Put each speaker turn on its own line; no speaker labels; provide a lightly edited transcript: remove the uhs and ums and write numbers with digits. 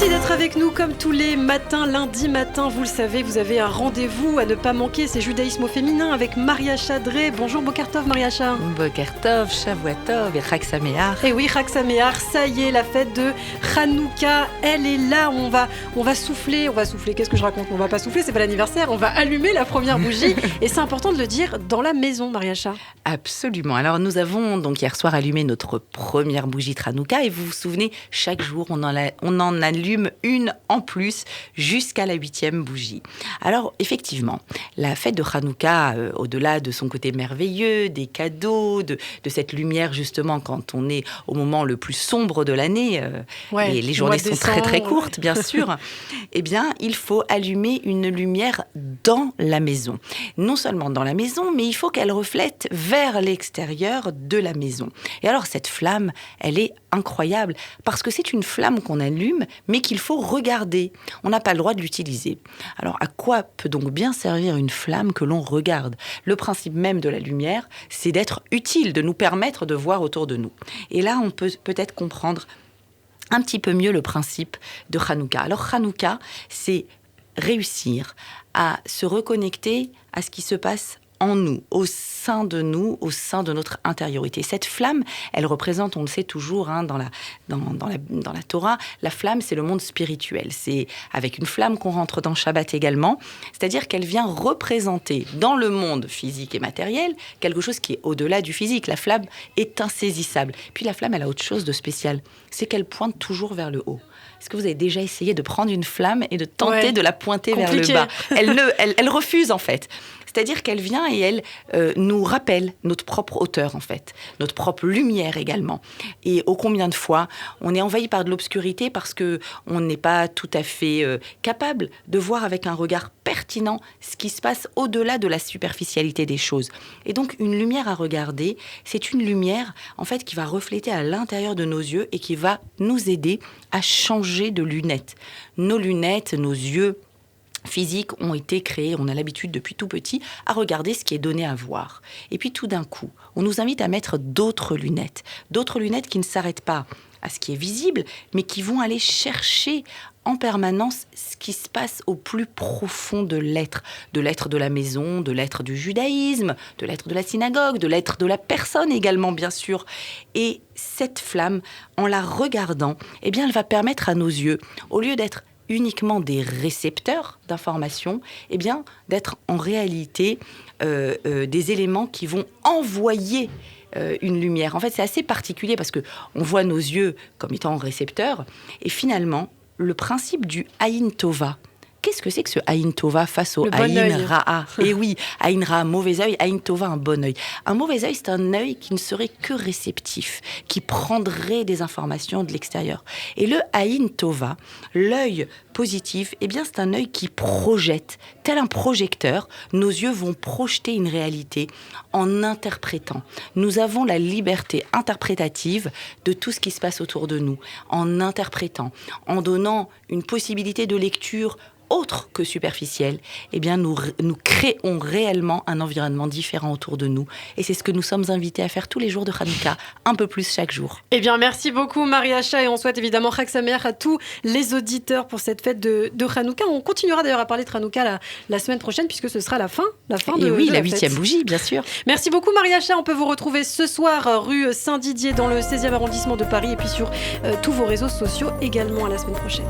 Merci d'être avec nous comme tous les matins, lundi matin, vous le savez, vous avez un rendez-vous à ne pas manquer, c'est Judaïsme au féminin avec Mariacha Drey. Bonjour Bokertov Mariacha.
Bokertov, Shavuatov et Chag Sameach.
Et oui, Chag Sameach, ça y est, la fête de Hanouka, elle est là, on va souffler, qu'est-ce que je raconte ? On va pas souffler, c'est pas l'anniversaire, on va allumer la première bougie et c'est important de le dire dans la maison, Mariacha.
Absolument, alors nous avons donc hier soir allumé notre première bougie de Hanouka et vous vous souvenez, chaque jour on en allume une en plus jusqu'à la 8e bougie. Alors effectivement, la fête de Hanouka, au-delà de son côté merveilleux, des cadeaux, de cette lumière justement quand on est au moment le plus sombre de l'année, et les journées sont très très courtes bien sûr, eh bien il faut allumer une lumière dans la maison. Non seulement dans la maison, mais il faut qu'elle reflète vers l'extérieur de la maison. Et alors cette flamme, elle est incroyable parce que c'est une flamme qu'on allume mais qu'il faut regarder. On n'a pas le droit de l'utiliser. Alors à quoi peut donc bien servir une flamme que l'on regarde ? Le principe même de la lumière, c'est d'être utile, de nous permettre de voir autour de nous. Et là, on peut peut-être comprendre un petit peu mieux le principe de Hanouka. Alors Hanouka, c'est réussir à se reconnecter à ce qui se passe en nous, au sein de notre intériorité. Cette flamme, elle représente, on le sait toujours dans la Torah, la flamme, c'est le monde spirituel. C'est avec une flamme qu'on rentre dans Shabbat également, c'est-à-dire qu'elle vient représenter dans le monde physique et matériel quelque chose qui est au-delà du physique. La flamme est insaisissable. Puis la flamme, elle a autre chose de spécial, c'est qu'elle pointe toujours vers le haut. Est-ce que vous avez déjà essayé de prendre une flamme et de tenter de la pointer vers le bas ? Elle refuse en fait. C'est-à-dire qu'elle vient et elle nous rappelle notre propre hauteur en fait, notre propre lumière également. Et ô combien de fois on est envahi par de l'obscurité parce que on n'est pas tout à fait capable de voir avec un regard pertinent ce qui se passe au-delà de la superficialité des choses. Et donc une lumière à regarder, c'est une lumière en fait qui va refléter à l'intérieur de nos yeux et qui va nous aider à changer de lunettes. Nos lunettes, nos yeux physiques ont été créés, on a l'habitude depuis tout petit à regarder ce qui est donné à voir. Et puis tout d'un coup, on nous invite à mettre d'autres lunettes qui ne s'arrêtent pas à ce qui est visible, mais qui vont aller chercher en permanence ce qui se passe au plus profond de l'être de la maison, de l'être du judaïsme, de l'être de la synagogue, de l'être de la personne également bien sûr. Et cette flamme, en la regardant, eh bien elle va permettre à nos yeux, au lieu d'être uniquement des récepteurs d'informations, eh bien d'être en réalité des éléments qui vont envoyer une lumière. En fait, c'est assez particulier parce que on voit nos yeux comme étant récepteurs et finalement, le principe du Ayin Tova. Qu'est-ce que c'est que ce Ayin Tova face au Ayin Ra'a ? Et oui, Ayin Ra'a, mauvais œil, Ayin Tova, un bon œil. Un mauvais œil, c'est un œil qui ne serait que réceptif, qui prendrait des informations de l'extérieur. Et le Ayin Tova, l'œil positif, eh bien, c'est un œil qui projette. Tel un projecteur, nos yeux vont projeter une réalité en interprétant. Nous avons la liberté interprétative de tout ce qui se passe autour de nous, en interprétant, en donnant une possibilité de lecture autre que superficielle, eh bien nous créons réellement un environnement différent autour de nous. Et c'est ce que nous sommes invités à faire tous les jours de Hanouka, un peu plus chaque jour.
Eh bien, merci beaucoup Mariacha et on souhaite évidemment Chag Sameach à tous les auditeurs pour cette fête de Hanouka. On continuera d'ailleurs à parler de Hanouka la semaine prochaine puisque ce sera la fin de
la 8e
fête.
bougie, bien sûr.
Merci beaucoup Mariacha. On peut vous retrouver ce soir rue Saint-Didier dans le 16e arrondissement de Paris et puis sur tous vos réseaux sociaux également. À la semaine prochaine.